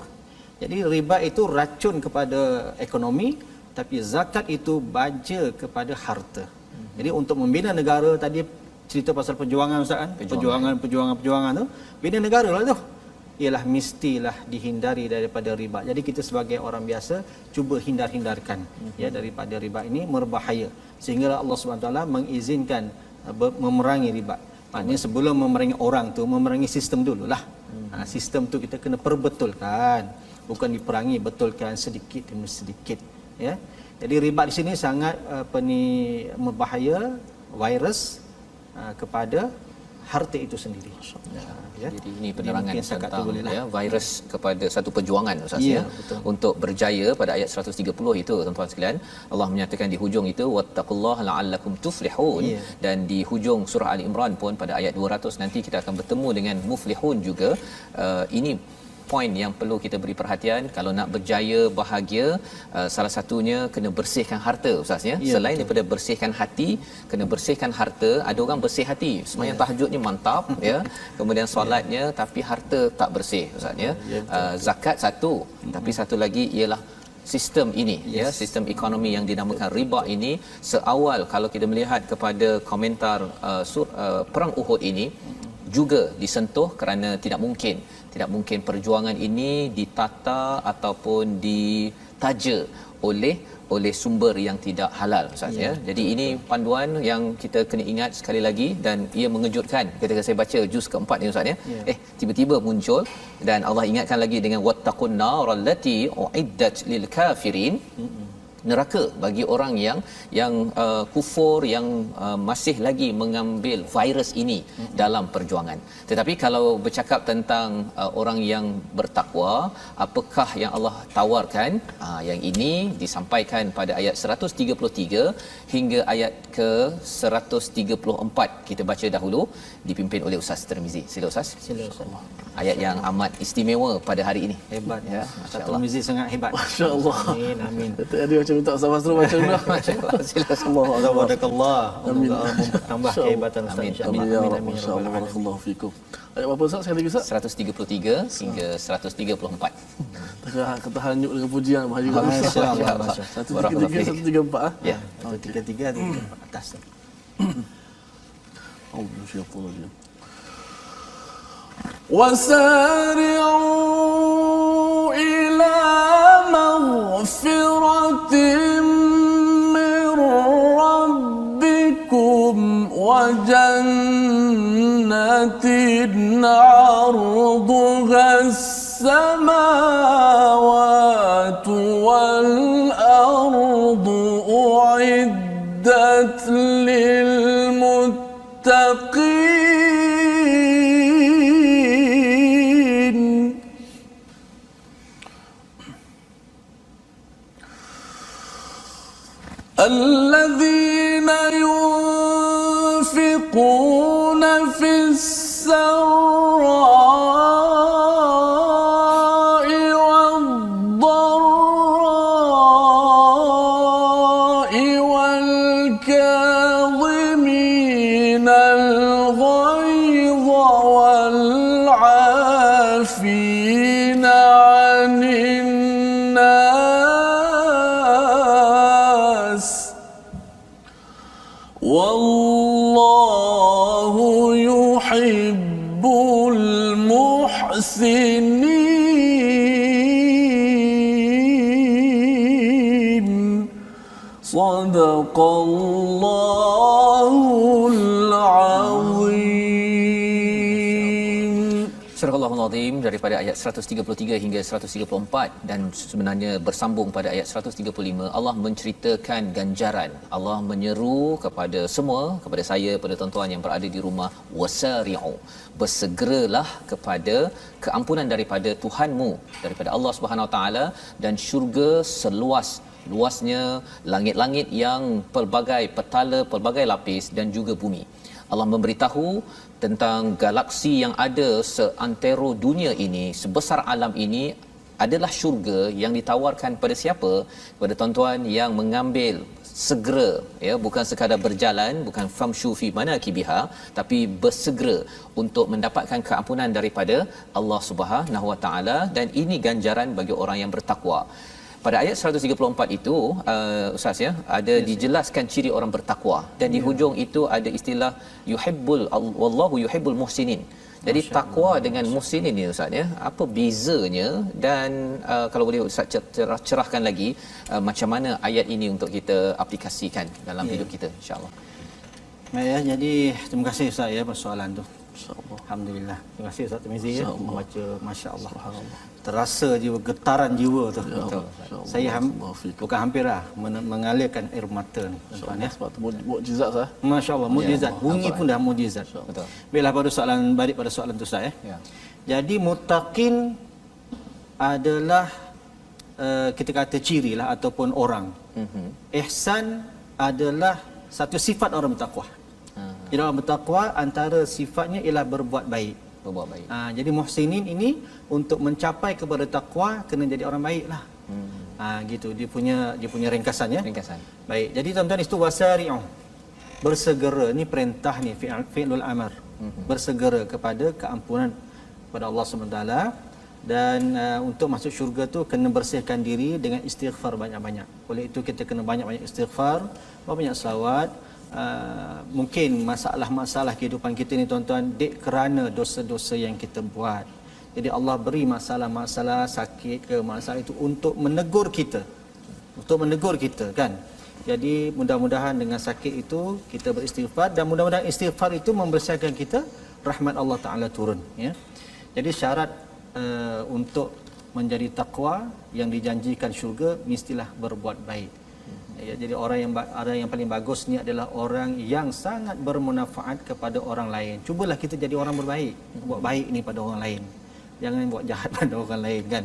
Jadi riba itu racun kepada ekonomi, tapi zakat itu baja kepada harta. Jadi untuk membina negara, tadi cerita pasal perjuangan Ustaz kan? Perjuangan tu, bina negara lah tu. Ialah mestilah dihindari daripada riba. Jadi kita sebagai orang biasa cuba hindarkan ya daripada riba ini, berbahaya. Sehingga Allah Subhanahu Taala mengizinkan memerangi riba. Maknanya sebelum memerangi orang tu, memerangi sistem dululah. Sistem tu kita kena perbetulkan, bukan diperangi, betulkan sedikit demi sedikit ya. Jadi riba di sini sangat berbahaya, virus kepada harta itu sendiri. Ya. Jadi ini penerangan tentang ya, virus kepada satu perjuangan Ustaz ya, untuk berjaya pada ayat 130 itu tuan-tuan sekalian. Allah menyatakan di hujung itu wattaqullaha la'allakum tuflihun, dan di hujung surah Ali Imran pun pada ayat 200 nanti kita akan bertemu dengan muflihun juga. Ini poin yang perlu kita beri perhatian. Kalau nak berjaya bahagia, salah satunya kena bersihkan harta Ustaz ya. Selain daripada bersihkan hati, kena bersihkan harta. Ada orang bersih hati, sembahyang tahajudnya mantap ya, kemudian solatnya tapi harta tak bersih Ustaz ya. Zakat satu, tapi satu lagi ialah sistem ini ya, sistem ekonomi yang dinamakan riba ini. Seawal kalau kita melihat kepada komentar perang Uhud ini juga disentuh, kerana tidak mungkin perjuangan ini ditata ataupun ditaja oleh sumber yang tidak halal Ustaz ya. Jadi ini panduan yang kita kena ingat sekali lagi, dan ia mengejutkan ketika saya baca juz keempat ni Ustaz ya. Tiba-tiba muncul dan Allah ingatkan lagi dengan wattaqun narallati uiddat lil kafirin, neraka bagi orang yang kufur, yang masih lagi mengambil virus ini dalam perjuangan. Tetapi kalau bercakap tentang orang yang bertakwa, apakah yang Allah tawarkan? Yang ini disampaikan pada ayat 133 hingga ayat ke 134. Kita baca dahulu, dipimpin oleh Ustaz Tirmizi. Sila Ustaz. Sila Ustaz. Ayat yang amat istimewa pada hari ini. Hebat ya. Satu Tirmizi sangat hebat. Masya-Allah. Amin amin. Tadi macam minta sama suruh baca dulu. Masya-Allah. Sila Tabarakallah. Amin. Mempertambah kehebatan Ustaz insya-Allah. Amin ya rabbal alamin. Masya-Allah. Barakallahu fikum. Ayat berapa Ustaz sekali lagi Ustaz? 133 hingga 134. Kata hanyut dengan pujian bahagia. Masya-Allah. 133 134 Ya. 133 atas. Allah syafallah. وسارعوا إلى مغفرة من ربكم وجنة عرضها السماوات والأرض أعدت للمتقين. الذين ينفقون في السراء والضراء والكاظمين الغيظ والعافين عن الناس والله يحب المحسنين. Sadaqallahul Azim. Surah Al-Azim daripada ayat 133 hingga 134 dan sebenarnya bersambung pada ayat 135. Allah menceritakan ganjaran. Allah menyeru kepada semua, kepada saya, kepada tuan-tuan yang berada di rumah, wasari'u, bersegeralah kepada keampunan daripada Tuhanmu, daripada Allah Subhanahu Wa Taala, dan syurga luasnya langit-langit yang pelbagai petala, pelbagai lapis, dan juga bumi. Allah memberitahu tentang galaksi yang ada seantero dunia ini, sebesar alam ini adalah syurga yang ditawarkan pada siapa? Kepada tuan-tuan yang mengambil segera, ya, bukan sekadar berjalan, bukan famshu fi manakibiha, tapi bersegera untuk mendapatkan keampunan daripada Allah Subhanahu Wa Taala, dan ini ganjaran bagi orang yang bertakwa. Pada ayat 134 itu Ustaz, ya, ada dijelaskan ciri orang bertakwa, dan di hujung itu ada istilah wallahu yuhibbul muhsinin. Jadi takwa dengan muhsinin ni Ustaz, ya, apa bezanya, dan kalau boleh Ustaz cerahkan lagi macam mana ayat ini untuk kita aplikasikan dalam hidup kita, insya-Allah. Baik, ya, jadi terima kasih Ustaz, ya, persoalan tu. Alhamdulillah. Terima kasih Ustaz Tirmizi, ya, membaca, masya-Allah. Terasa jiwa, getaran jiwa tu. Betul. Saya bukan hampir lah mengalirkan air mata ni, tuan, ya. Sebab tu mukjizat sah. Masya-Allah, mukjizat. Bunyi pun dah mukjizat. Betul. Baiklah, balik pada soalan tu Ustaz, ya. Ya. Jadi muttaqin adalah kita kata ciri lah ataupun orang. Ihsan adalah satu sifat orang bertakwa. Jadi orang bertakwa antara sifatnya ialah berbuat baik. Jadi muhsinin ini untuk mencapai kepada takwa kena jadi orang baiklah. Gitu dia punya ringkasan, ya. Ringkasan. Baik. Jadi tuan-tuan, itu wasari'u. Bersegera ni perintah ni, fi'lul amr. Bersegera kepada keampunan kepada Allah SWT, dan untuk masuk syurga tu kena bersihkan diri dengan istighfar banyak-banyak. Oleh itu kita kena banyak-banyak istighfar, banyak selawat. Mungkin masalah-masalah kehidupan kita ni tuan-tuan kerana dosa-dosa yang kita buat. Jadi Allah beri masalah-masalah sakit ke masalah itu untuk menegur kita. Kan. Jadi mudah-mudahan dengan sakit itu kita beristighfar, dan mudah-mudahan istighfar itu membersihkan kita, rahmat Allah Taala turun, ya. Jadi syarat untuk menjadi takwa yang dijanjikan syurga mestilah berbuat baik. Ya, jadi orang yang paling bagus ni adalah orang yang sangat bermanfaat kepada orang lain. Cubalah kita jadi orang berbaik, buat baik ni pada orang lain. Jangan buat jahat pada orang lain, kan.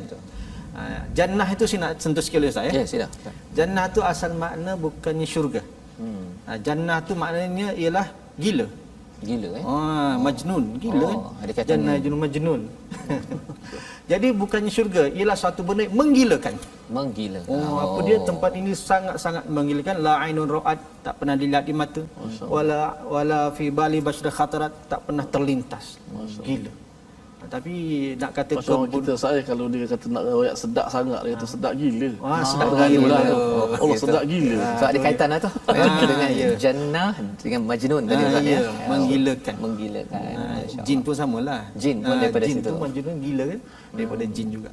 Jannah itu saya nak sentuh sekali Ustaz, ya. Ya, sila. Jannah tu asal makna bukannya syurga. Jannah tu maknanya ialah gila. Majnun, gila. Ada kata Jannah junun majnun. Jadi bukannya syurga, ialah satu benda yang menggilakan. Apa dia, tempat ini sangat-sangat menggilakan. La ainun ra'at, tak pernah dilihat di mata. Wala fi bali bashra khatarat, tak pernah terlintas. Gila. Tapi nak kata macam kita saya kalau dia kata nak royak sedap sangat, dia kata sedap gila. Sedap gila. Allah sedap gila. So ada kaitan lah tu dengan jannah dengan majnun tadi Ustaz, ya. Menggilakan. Jin pun samalah. Jin pun daripada jin situ. Jin tu majnun gila, kan. Daripada jin juga.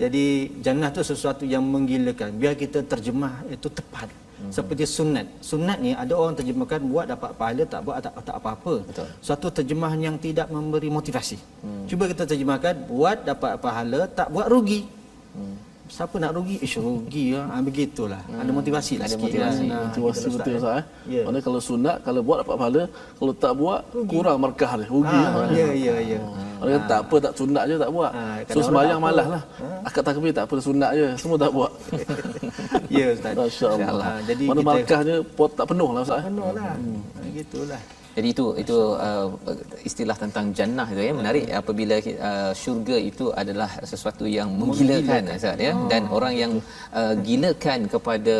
Jadi jannah tu sesuatu yang menggilakan. Biar kita terjemah itu tepat. Seperti sunat ni ada orang terjemahkan buat dapat pahala, tak buat tak apa-apa. Suatu terjemahan yang tidak memberi motivasi. Cuba kita terjemahkan buat dapat pahala, tak buat rugi. Siapa nak rugi? Rugi lah. Begitulah. Ada motivasi lah sikit. Motivasi betul Ustaz. Maksudnya kalau sunat, kalau buat dapat pahala, kalau tak buat rugi. Kurang markah dia. Rugi. Ya. Orang kata tak apa, tak sunat je tak buat. So sembahyang malas lah. Akad takbir tak apa, sunat je. Semua tak buat. Ya Ustaz. Masya-Allah. Jadi mana markahnya pot tak penuh lah Ustaz. Penuh lah. Gitulah. Jadi itu istilah tentang jannah itu, ya, menarik. Apabila syurga itu adalah sesuatu yang menggilakan Ustaz, ya. Dan orang yang gilakan kepada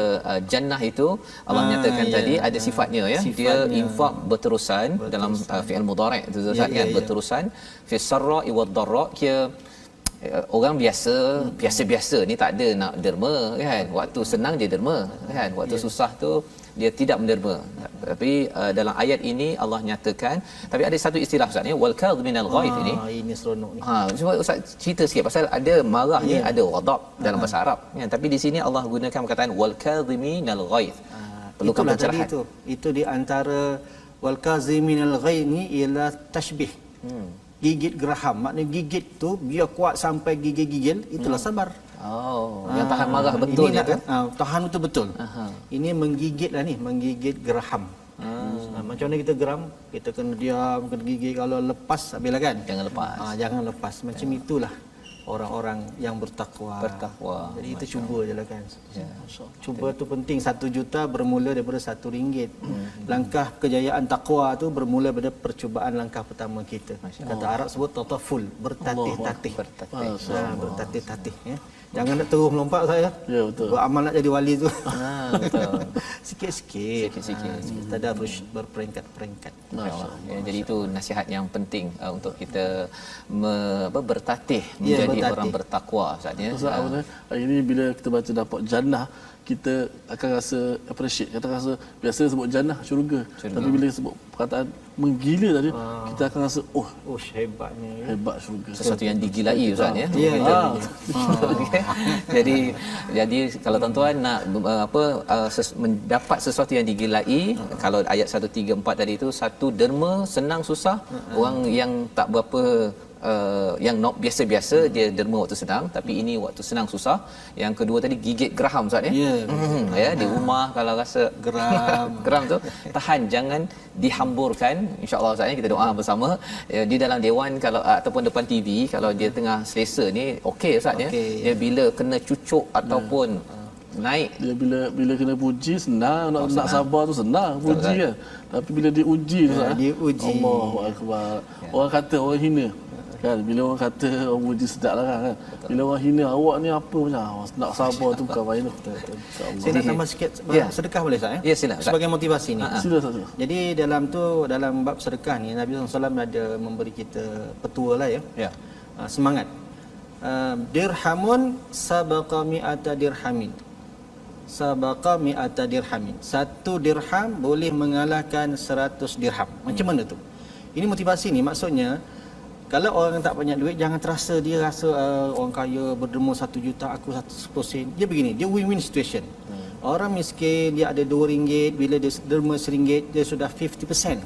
jannah itu Allah nyatakan tadi ada sifatnya, ya. Dia infak berterusan dalam fi'il mudhari' itu Ustaz, kan, berterusan fi sarra'i wad dharra'. orang biasa-biasa ni tak ada nak derma kan. Waktu senang dia derma kan, waktu susah tu dia tidak menderma. Tapi dalam ayat ini Allah nyatakan, tapi ada satu istilah Ustaz ni, wal kadhiminal ghaid ini. Ini seronok ni. Cuba Ustaz cerita sikit pasal ada marah ni, ada ghadab dalam bahasa Arab kan, tapi di sini Allah gunakan perkataan wal kadhiminal ghaid. Perlukan pencerahan. Itu di antara wal kadhiminal ghaid ni ialah tashbih. Gigit geraham, maknanya gigit tu biar kuat sampai gigil-gigil, itulah sabar. Yang tahan marah betul ini tu. Tahan betul betul. Ini menggigit lah ni, menggigit geraham. Macam mana kita geram, kita kena diam, kena gigit. Kalau lepas habislah kan. Jangan lepas. Jangan lepas. Macam itulah orang-orang yang bertakwa. Jadi kita cuba je lah kan. Cuba tu penting. 1 juta bermula daripada RM1. Langkah kejayaan takwa tu bermula daripada percubaan langkah pertama kita. Kata Arab sebut tataful, bertatih-tatih. Bertatih-tatih ya. Jangan nak terus melompat saya. Ya, betul. Buat amal nak jadi wali tu. Betul. Sikit-sikit. Tadarruj berperingkat-peringkat. Masya-Allah. Ya, jadi itu nasihat yang penting untuk kita bertatih menjadi orang bertakwa Ustaz ya. Hari ini bila kita baca dapat jannah, kita akan rasa appreciate. Kita rasa biasa sebut jannah syurga. Tapi bila sebut perkataan menggila tadi, kita akan rasa hebatnya. Hebat syurga. Sesuatu yang digilai Ustaz ya. Ya. Jadi kalau tuan-tuan nak mendapat sesuatu yang digilai, kalau ayat 134 tadi itu, satu derma senang susah, orang yang tak berapa yang not biasa-biasa dia derma waktu senang, tapi ini waktu senang susah. Yang kedua tadi gigit geraham Ustaz ya. Ya, di rumah kalau rasa geram tu tahan, jangan dihamburkan. Insya-Allah Ustaz ya, kita doa bersama di dalam dewan kalau ataupun depan TV, kalau dia tengah selesa ni okey Ustaz ya. Dia bila kena cucuk ataupun naik, dia bila kena puji senang, nak sabar tu senang puji kan. Tapi bila diuji tu Allahu akbar. Orang kata orang hina kan, bila orang kata orang puji sedap lah kan. Bila orang hina awak ni apa macam nak sabar tu bukan main tu. Saya nak tambah sikit sedekah boleh Ustaz ya? Ya sila. Sebagai motivasi ni. Sila. Jadi dalam bab sedekah ni Nabi SAW ada memberi kita petua lah ya. Semangat. Dirhamun sabaqa mi'ata dirhamin. Sabaqa mi'ata dirhamin. 1 dirham boleh mengalahkan 100 dirham. Macam mana tu? Ini motivasi ni maksudnya, kalau orang tak banyak duit, jangan terasa dia rasa orang kaya berderma 1 juta, aku 10 sen. Dia begini, dia win-win situation. Orang miskin dia ada RM2, bila dia derma RM1 dia sudah 50%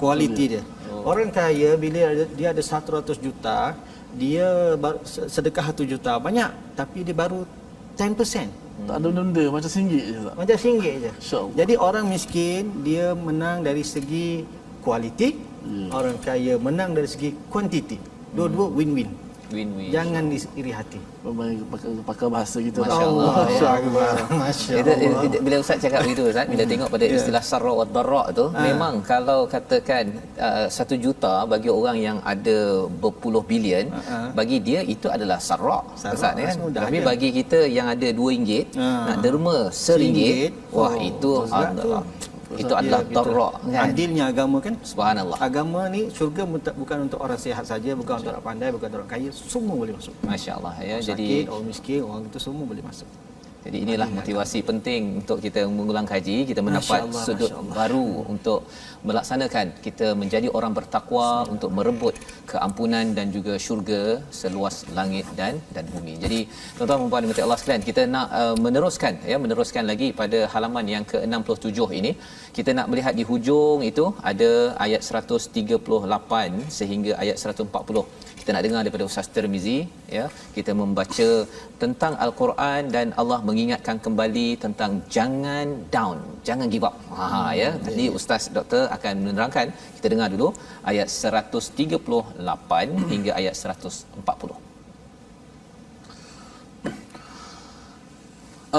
kualiti dia. Orang kaya bila dia ada 100 juta, dia sedekah 1 juta banyak, tapi dia baru 10%. Tak ada benda macam RM1 je tak? Macam RM1 je. InsyaAllah. Jadi orang miskin dia menang dari segi kualiti, orang kaya menang dari segi kuantiti. Dua-dua win-win. Jangan iri hati. Pakai bahasa kita. Masya-Allah. Masya-Allah. Bila Ustaz cakap begitu Ustaz, bila tengok pada istilah sarra wa dharra tu, memang kalau katakan 1 juta bagi orang yang ada berpuluh bilion, bagi dia itu adalah sarra Ustaz kan. Tapi bagi kita yang ada RM2 nak derma RM1, wah itu Allah. Itu adalah dharra kan. Adilnya agama kan. Subhanallah. Agama ni syurga bukan untuk orang sihat saja, bukan untuk orang pandai, bukan untuk orang kaya, semua boleh masuk. Masya-Allah ya. Orang Jadi sakit, orang miskin, orang itu semua boleh masuk. Jadi inilah motivasi penting untuk kita mengulang kaji, kita mendapat sudut baru untuk melaksanakan kita menjadi orang bertakwa, untuk merebut keampunan dan juga syurga seluas langit dan bumi. Jadi tuan-tuan dan puan-puan Allah sekalian, kita nak meneruskan lagi pada halaman yang ke-67 ini. Kita nak melihat di hujung itu ada ayat 138 sehingga ayat 140. Kita nak dengar daripada Ustaz Tirmizi ya, kita membaca tentang al-Quran dan Allah mengingatkan kembali tentang jangan down, jangan give up. Ya, tadi Ustaz Doktor akan menerangkan. Kita dengar dulu ayat 138 hingga ayat 140.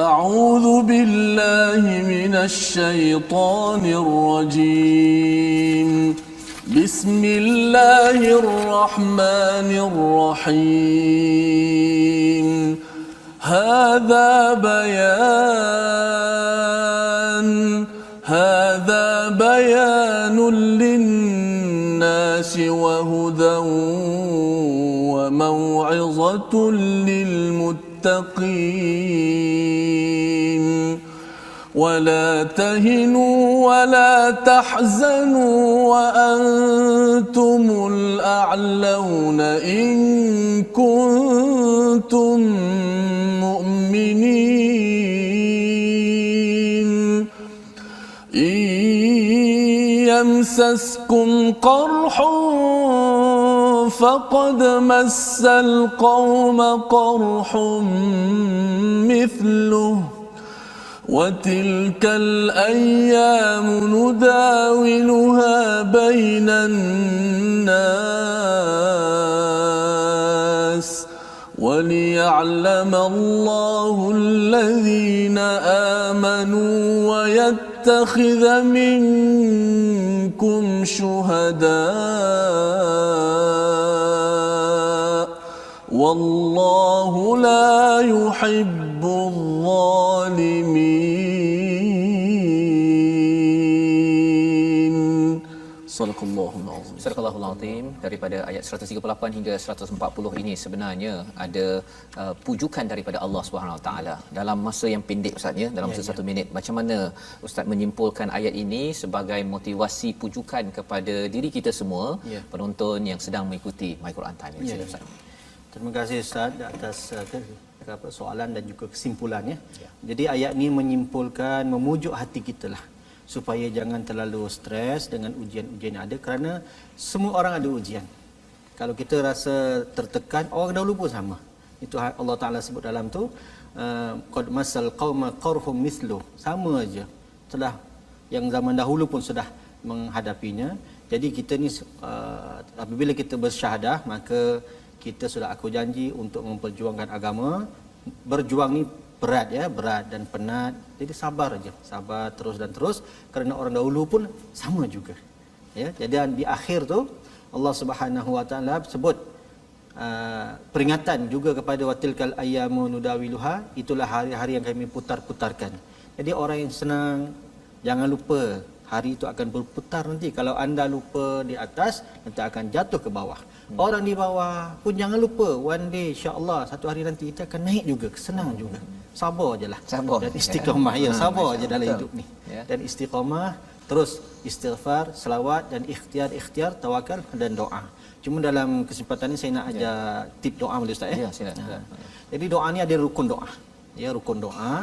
A'udzu billahi minasy syaithanir rajim. بسم الله الرحمن الرحيم هذا بيان للناس وهدى وموعظة ومغفرة للمتقين ولا تهنوا ولا تحزنوا وأنتم الأعلون إن كنتم مؤمنين إن يمسسكم قرح فقد مس القوم قرح مثله وتلك الأيام نداولها بين الناس وليعلم الله الذين آمنوا ويتخذ منكم شهداء والله لا يحب الظالمين. Sadaqallahul azim. Sadaqallahul azim. Daripada ayat 138 hingga 140 ini sebenarnya ada pujukan daripada Allah Subhanahu Wa Taala dalam masa yang pendek Ustaz ya, dalam masa 1 minit. Macam mana Ustaz menyimpulkan ayat ini sebagai motivasi pujukan kepada diri kita semua, penonton yang sedang mengikuti My Quran Time. Sila Ustaz. Terima kasih Ustaz atas soalan dan juga kesimpulannya. Jadi ayat ini menyimpulkan, memujuk hati kita lah supaya jangan terlalu stres dengan ujian-ujian yang ada, kerana semua orang ada ujian. Kalau kita rasa tertekan, orang dahulu pun sama. Itu Allah Taala sebut dalam tu, qad masal qauma qarhum mithlu, sama aja. Telah yang zaman dahulu pun sudah menghadapinya. Jadi kita ni apabila kita bersyahadah, maka kita sudah aku janji untuk memperjuangkan agama. Berjuang ni berat ya, berat dan penat. Jadi sabar aja, sabar terus dan terus, kerana orang dahulu pun sama juga. Ya, jadi di akhir tu Allah Subhanahu Wa Taala sebut peringatan juga kepada watilkal ayyamu nudawiluha, itulah hari-hari yang kami putar-putarkan. Jadi orang yang senang, jangan lupa hari itu akan berputar nanti. Kalau anda lupa di atas, nanti akan jatuh ke bawah. Orang di bawah pun jangan lupa, one day insya-Allah satu hari nanti kita akan naik juga, senang juga. Sabar ajalah. Sabar. Dan istiqamah ya, sabar aja dalam hidup ni. Dan istiqamah, terus istighfar, selawat dan ikhtiar, tawakal dan doa. Cuma dalam kesempatan ini saya nak ajar tip doa boleh Ustaz ya? Ya, silakan. Jadi doa ni ada rukun doa. Ya, rukun doa.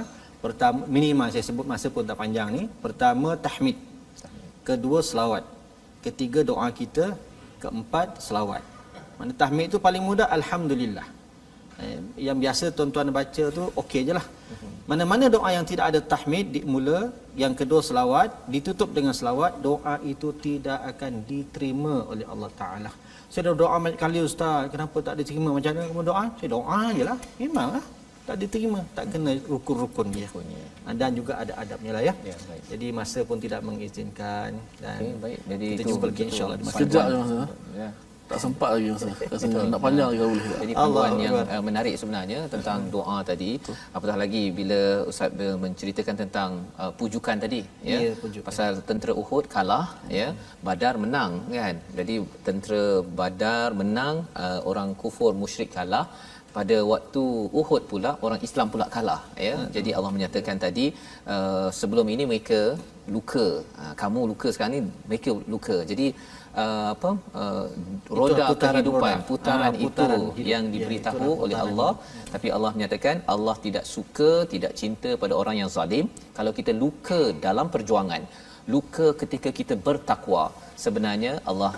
Pertama, minimal saya sebut masa pun tak panjang ni. Pertama tahmid. Kedua selawat. Ketiga doa kita. Keempat selawat. Mana tahmid tu paling mudah, alhamdulillah. Yang biasa tuan-tuan baca tu okey je lah. Mana-mana doa yang tidak ada tahmid dimula, yang kedua selawat, ditutup dengan selawat, doa itu tidak akan diterima oleh Allah Ta'ala. Saya dah doa banyak kali Ustaz, kenapa tak diterima? Macam mana kamu doa? Saya doa je lah. Memanglah tak diterima, tak kena rukun-rukun dia. Dan juga ada adabnya lah ya. Jadi masa pun tidak mengizinkan, dan baik. Jadi kita jumpa lagi insya-Allah. Sekejap je masa. Ya. Tak sempat lagi masa. Rasanya nak panjang lagi boleh. Jadi panduan yang menarik sebenarnya tentang doa tadi. Apatah lagi bila Ustaz menceritakan tentang pujukan tadi ya. Pujukan. Pasal tentera Uhud kalah ya, Badar menang kan. Jadi tentera Badar menang, orang kufur musyrik kalah. Pada waktu Uhud pula orang Islam pula kalah ya. Jadi Allah menyatakan tadi sebelum ini mereka luka, kamu luka, sekarang ni mereka luka. Jadi roda kehidupan, putaran itu yang diberitahu oleh Allah. Tapi Allah menyatakan Allah tidak suka, tidak cinta pada orang yang zalim. Kalau kita luka dalam perjuangan, luka ketika kita bertakwa, sebenarnya Allah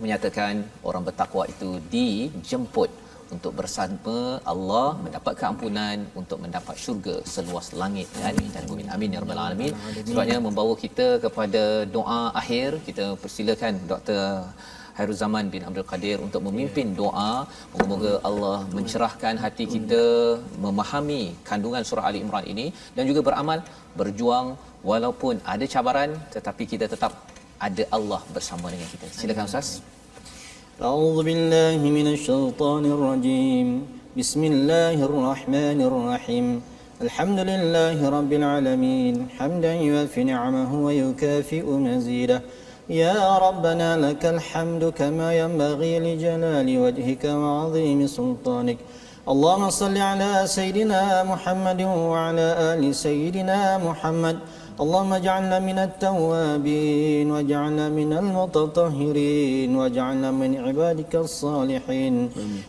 menyatakan orang bertakwa itu dijemput untuk bersama Allah, mendapat keampunan, untuk mendapat syurga seluas langit dan bumi. Amin ya rabbal alamin. Sebabnya membawa kita kepada doa akhir, kita persilakan Dr. Khairuzaman bin Abdul Qadir untuk memimpin doa. Moga-moga Allah mencerahkan hati kita, memahami kandungan surah Ali Imran ini, dan juga beramal, berjuang walaupun ada cabaran, tetapi kita tetap ada Allah bersama dengan kita. Silakan Ustaz. أعوذ بالله من الشيطان الرجيم بسم الله الرحمن الرحيم الحمد لله رب العالمين حمدا يوافي نعمه ويكافئ مزيده يا ربنا لك الحمد كما ينبغي لجلال وجهك وعظيم سلطانك. اللهم صل على سيدنا محمد وعلى آل سيدنا محمد. اللهم اجعلنا من التوابين واجعلنا من المتطهرين واجعلنا من عبادك الصالحين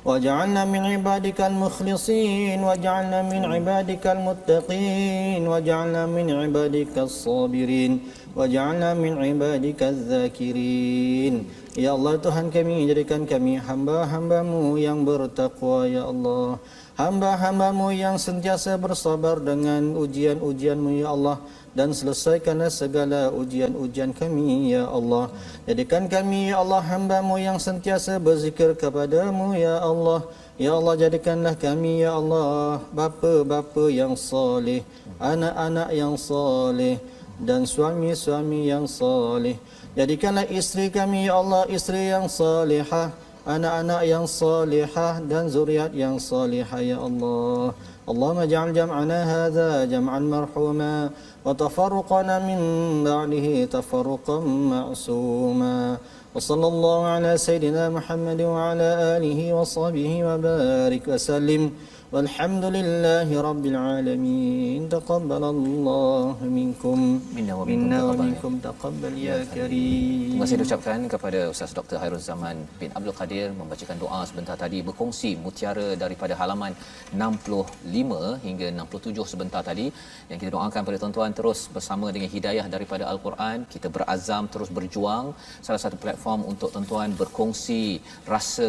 واجعلنا من عبادك المخلصين واجعلنا من عبادك المتقين واجعلنا من عبادك الصابرين واجعلنا من عبادك الذاكرين. Ya Allah, Tuhan kami, jadikan kami hamba-hamba-Mu yang bertakwa, ya Allah. Hamba-hamba-Mu yang sentiasa bersabar dengan ujian-ujian-Mu, ya Allah. Dan selesaikanlah segala ujian-ujian kami, ya Allah. Jadikan kami, ya Allah, hamba-Mu yang sentiasa berzikir kepadamu, ya Allah. Ya Allah, jadikanlah kami, ya Allah, bapa-bapa yang soleh, anak-anak yang soleh, dan suami-suami yang soleh. Jadikanlah isteri kami, ya Allah, isteri yang salihah, anak-anak yang salihah, dan zuriat yang salihah, ya Allah. Allahumma ja'al jam'ana hadha jam'an marhuma wa tafarruqana min ba'dihi tafarruqan ma'suma. Wa sallallahu ala sayyidina Muhammad wa ala alihi wa sahbihi wa barik wa sallim. Walhamdulillahi rabbil alamin. Taqabbalallahu minkum minna wa minkum taqabbal ya karim. Terima kasih diucapkan kepada Ustaz Dr. Hairuzaman bin Abdul Qadir membacakan doa sebentar tadi, berkongsi mutiara daripada halaman 65 hingga 67 sebentar tadi, yang kita doakan pada tuan-tuan terus bersama dengan hidayah daripada Al-Quran. Kita berazam terus berjuang, salah satu platform untuk tuan-tuan berkongsi rasa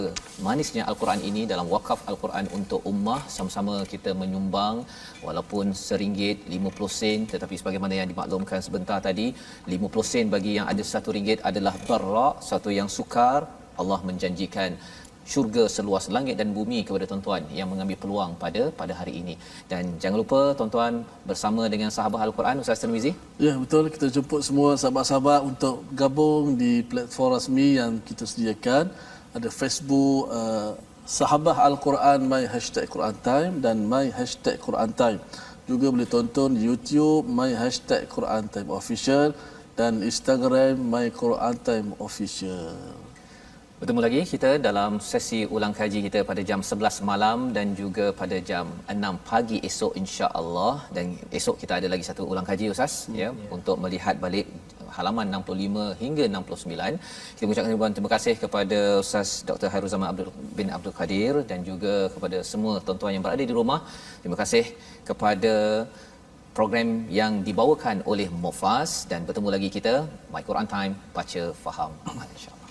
manisnya Al-Quran ini dalam wakaf Al-Quran untuk ummah. Sama-sama kita menyumbang walaupun RM1, 50 sen, tetapi sebagaimana yang dimaklumkan sebentar tadi, 50 sen bagi yang ada RM1 adalah barak, satu yang sukar. Allah menjanjikan syurga seluas langit dan bumi kepada tuan-tuan yang mengambil peluang pada hari ini. Dan jangan lupa tuan-tuan bersama dengan sahabat Al-Quran, Ustaz Tirmizi. Ya, betul, kita jemput semua sahabat-sahabat untuk gabung di platform rasmi yang kita sediakan. Ada Facebook Sahabah Al-Quran My #Quran Time dan My #Quran Time. Juga boleh tonton YouTube My #Quran Time Official dan Instagram My Quran Time Official. Bertemu lagi kita dalam sesi ulang kaji kita pada jam 11 malam dan juga pada jam 6 pagi esok, insya-Allah. Dan esok kita ada lagi satu ulang kaji, Ustaz, untuk melihat balik halaman 65 hingga 69. Kita mengucapkan terima kasih kepada Ustaz Dr. Hairuzaman bin Abdul Qadir dan juga kepada semua tuan-tuan yang berada di rumah. Terima kasih kepada program yang dibawakan oleh Mufas, dan bertemu lagi kita My Quran Time, baca, faham, amal, insya-Allah.